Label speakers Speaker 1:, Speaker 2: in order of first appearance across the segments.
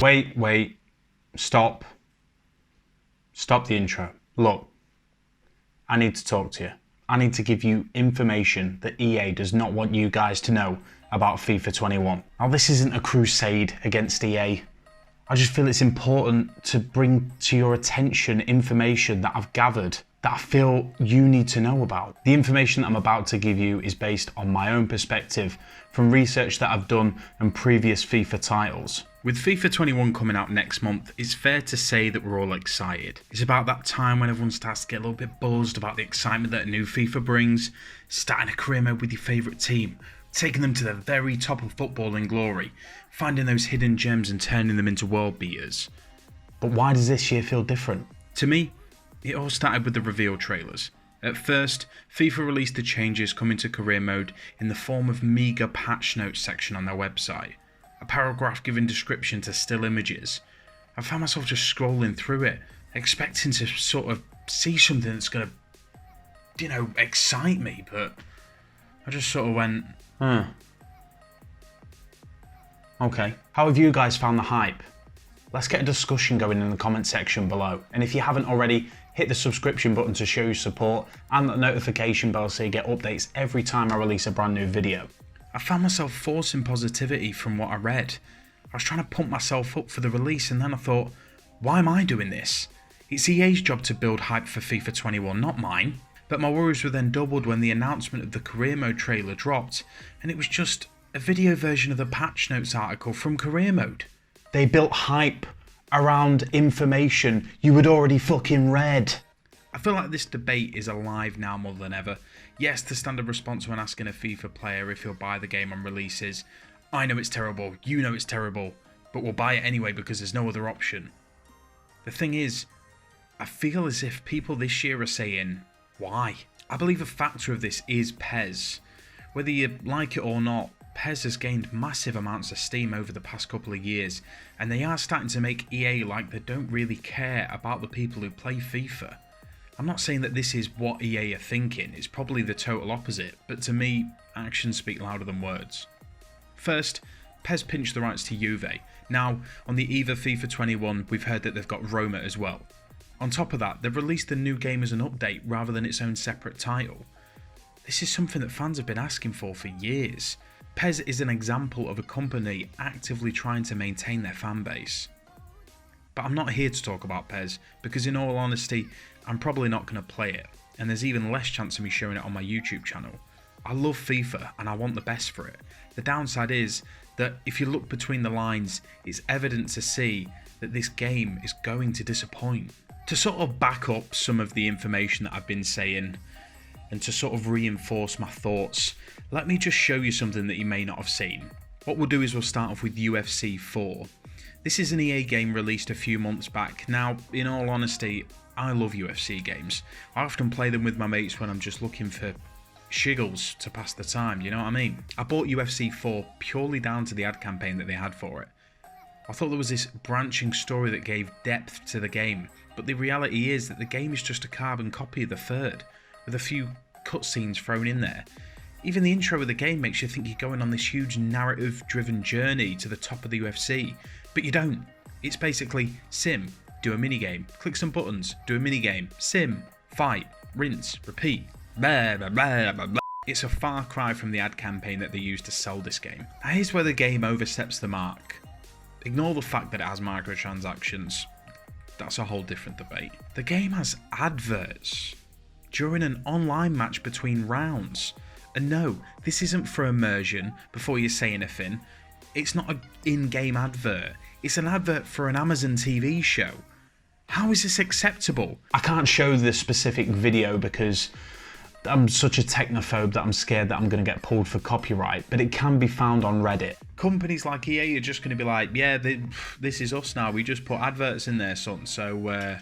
Speaker 1: Wait. Stop. Stop the intro. Look, I need to talk to you. I need to give you information that EA does not want you guys to know about FIFA 21. Now, this isn't a crusade against EA. I just feel it's important to bring to your attention information that I've gathered that I feel you need to know about. The information that I'm about to give you is based on my own perspective from research that I've done on previous FIFA titles. With FIFA 21 coming out next month, it's fair to say that we're all excited. It's about that time when everyone starts to get a little bit buzzed about the excitement that a new FIFA brings, starting a career mode with your favourite team, taking them to the very top of footballing glory, finding those hidden gems and turning them into world beaters. But why does this year feel different? To me, it all started with the reveal trailers. At first, FIFA released the changes coming to career mode in the form of meagre patch notes section on their website. A paragraph giving description to still images. I found myself just scrolling through it, expecting to sort of see something that's going to, excite me, but I just sort of went, Okay. How have you guys found the hype? Let's get a discussion going in the comment section below. And if you haven't already, hit the subscription button to show your support and the notification bell so you get updates every time I release a brand new video. I found myself forcing positivity from what I read. I was trying to pump myself up for the release, and then I thought, why am I doing this? It's EA's job to build hype for FIFA 21, not mine. But my worries were then doubled when the announcement of the career mode trailer dropped, and it was just a video version of the patch notes article from career mode. They built hype around information you had already fucking read. I feel like this debate is alive now more than ever. Yes, the standard response when asking a FIFA player if he'll buy the game on release is, I know it's terrible, you know it's terrible, but we'll buy it anyway because there's no other option. The thing is, I feel as if people this year are saying, why? I believe a factor of this is PES. Whether you like it or not, PES has gained massive amounts of steam over the past couple of years, and they are starting to make EA like they don't really care about the people who play FIFA. I'm not saying that this is what EA are thinking, it's probably the total opposite, but to me, actions speak louder than words. First, PES pinched the rights to Juve. Now, on the eve of FIFA 21, we've heard that they've got Roma as well. On top of that, they've released the new game as an update rather than its own separate title. This is something that fans have been asking for years. PES is an example of a company actively trying to maintain their fan base. But I'm not here to talk about PES, because in all honesty, I'm probably not going to play it, and there's even less chance of me showing it on my YouTube channel. I love FIFA and I want the best for it. The downside is that if you look between the lines, it's evident to see that this game is going to disappoint. To sort of back up some of the information that I've been saying, and to sort of reinforce my thoughts, let me just show you something that you may not have seen. What we'll do is we'll start off with UFC 4. This is an EA game released a few months back. Now, in all honesty, I love UFC games. I often play them with my mates when I'm just looking for shiggles to pass the time, you know what I mean? I bought UFC 4 purely down to the ad campaign that they had for it. I thought there was this branching story that gave depth to the game, but the reality is that the game is just a carbon copy of the third, with a few cutscenes thrown in there. Even the intro of the game makes you think you're going on this huge narrative-driven journey to the top of the UFC, but you don't. It's basically sim, do a minigame, click some buttons, do a minigame, sim, fight, rinse, repeat, blah, blah, blah, blah, blah. It's a far cry from the ad campaign that they used to sell this game. Now here's where the game oversteps the mark. Ignore the fact that it has microtransactions. That's a whole different debate. The game has adverts during an online match between rounds. And no, this isn't for immersion before you say anything. It's not an in-game advert. It's an advert for an Amazon TV show. How is this acceptable? I can't show the specific video because I'm such a technophobe that I'm scared that I'm going to get pulled for copyright, but it can be found on Reddit. Companies like EA are just going to be like, yeah, this is us now. We just put adverts in there, son, so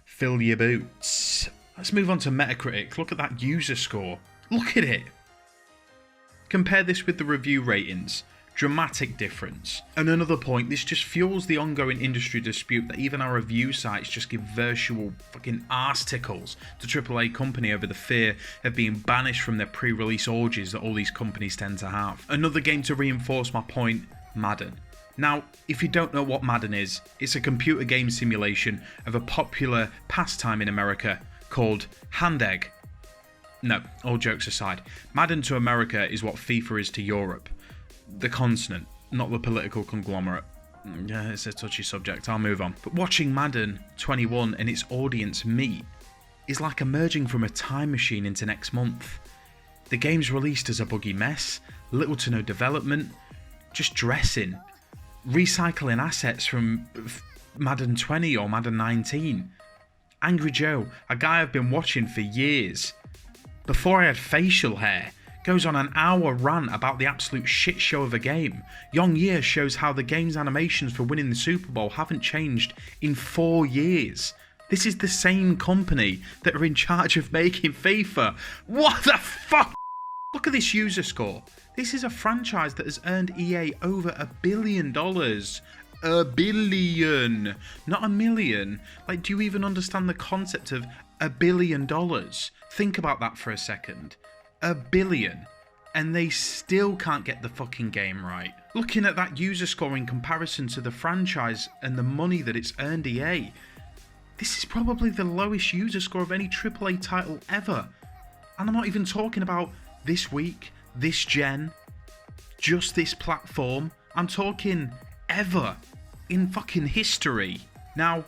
Speaker 1: fill your boots. Let's move on to Metacritic. Look at that user score. Look at it. Compare this with the review ratings. Dramatic difference. And another point, this just fuels the ongoing industry dispute that even our review sites just give virtual fucking arse tickles to AAA company over the fear of being banished from their pre-release orgies that all these companies tend to have. Another game to reinforce my point, Madden. Now, if you don't know what Madden is, it's a computer game simulation of a popular pastime in America called hand egg. No, all jokes aside, Madden to America is what FIFA is to Europe. The continent, not the political conglomerate. Yeah, it's a touchy subject, I'll move on. But watching Madden 21 and its audience meet is like emerging from a time machine into next month. The game's released as a buggy mess, little to no development, just dressing, recycling assets from Madden 20 or Madden 19. Angry Joe, a guy I've been watching for years, before I had facial hair, goes on an hour rant about the absolute shit show of a game. Young Year shows how the game's animations for winning the Super Bowl haven't changed in 4 years. This is the same company that are in charge of making FIFA. What the fuck? Look at this user score. This is a franchise that has earned EA over $1 billion. $1 billion, not a million. Like, do you even understand the concept of $1 billion? Think about that for a second. $1 billion. And they still can't get the fucking game right. Looking at that user score in comparison to the franchise and the money that it's earned EA, this is probably the lowest user score of any AAA title ever. And I'm not even talking about this week, this gen, just this platform. I'm talking ever in fucking history. Now,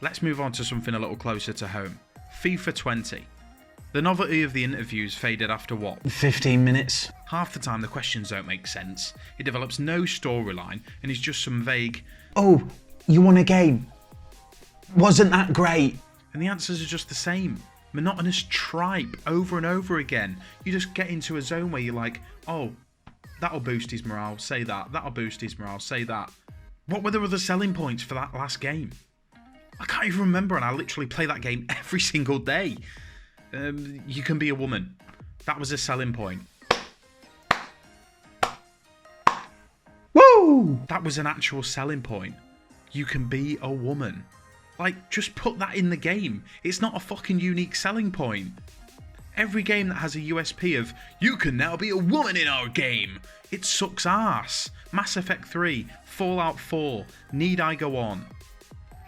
Speaker 1: let's move on to something a little closer to home. FIFA 20. The novelty of the interviews faded after what? 15 minutes. Half the time the questions don't make sense. It develops no storyline and is just some vague, "Oh, you won a game. Wasn't that great?" And the answers are just the same. Monotonous tripe over and over again. You just get into a zone where you're like, oh, that'll boost his morale, say that. That'll boost his morale, say that. What were the other selling points for that last game? I can't even remember, and I literally play that game every single day. You can be a woman. That was a selling point. Woo! That was an actual selling point. You can be a woman. Like, just put that in the game. It's not a fucking unique selling point. Every game that has a USP of, you can now be a woman in our game, it sucks ass. Mass Effect 3, Fallout 4, need I go on?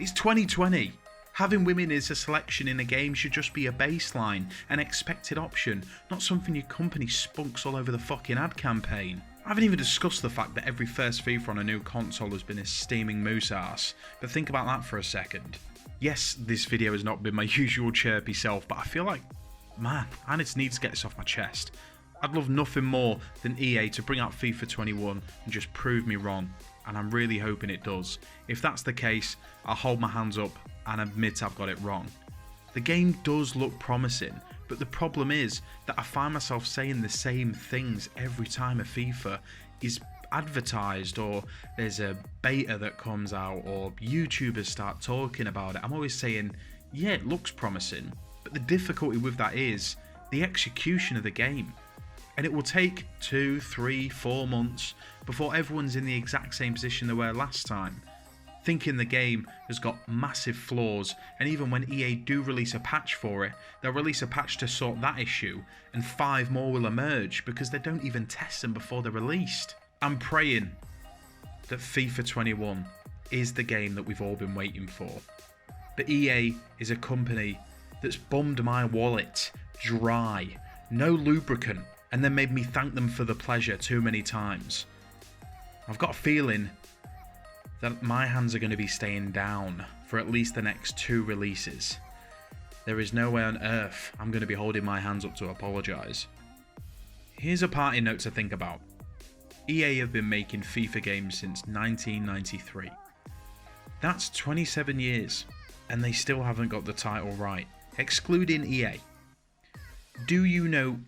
Speaker 1: It's 2020. Having women as a selection in a game should just be a baseline, an expected option, not something your company spunks all over the fucking ad campaign. I haven't even discussed the fact that every first FIFA on a new console has been a steaming moose ass, but think about that for a second. Yes, this video has not been my usual chirpy self, but I feel like, man, I just need to get this off my chest. I'd love nothing more than EA to bring out FIFA 21 and just prove me wrong, and I'm really hoping it does. If that's the case, I'll hold my hands up and admit I've got it wrong. The game does look promising, but the problem is that I find myself saying the same things every time a FIFA is advertised, or there's a beta that comes out, or YouTubers start talking about it. I'm always saying, yeah, it looks promising, but the difficulty with that is the execution of the game. And it will take 2, 3, 4 months before everyone's in the exact same position they were last time, thinking the game has got massive flaws, and even when EA do release a patch for it, they'll release a patch to sort that issue, and 5 more will emerge because they don't even test them before they're released. I'm praying that FIFA 21 is the game that we've all been waiting for. But EA is a company that's bummed my wallet dry, no lubricant, and then made me thank them for the pleasure too many times. I've got a feeling that my hands are going to be staying down for at least the next 2 releases. There is no way on earth I'm going to be holding my hands up to apologise. Here's a parting note to think about. EA have been making FIFA games since 1993. That's 27 years, and they still haven't got the title right, excluding EA. Do you know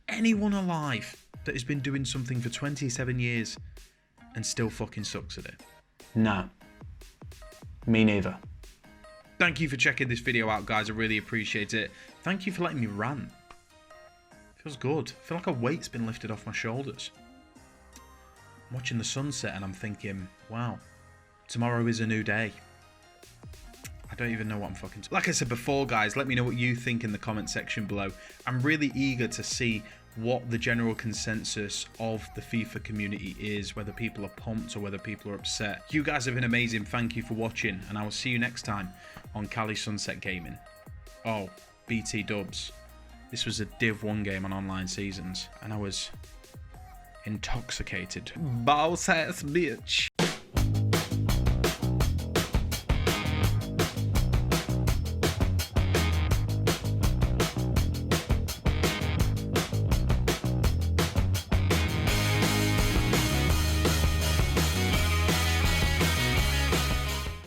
Speaker 1: anyone alive that has been doing something for 27 years and still fucking sucks at it? No. Me neither. Thank you for checking this video out, guys. I really appreciate it. Thank you for letting me rant. Feels good. I feel like a weight's been lifted off my shoulders. I'm watching the sunset and I'm thinking, wow, tomorrow is a new day. I don't even know what I'm fucking... Like I said before, guys, let me know what you think in the comment section below. I'm really eager to see what the general consensus of the FIFA community is, whether people are pumped or whether people are upset. You guys have been amazing. Thank you for watching, and I will see you next time on Cali Sunset Gaming. Oh, BT Dubs. This was a Div 1 game on online seasons, and I was intoxicated. Boss ass bitch.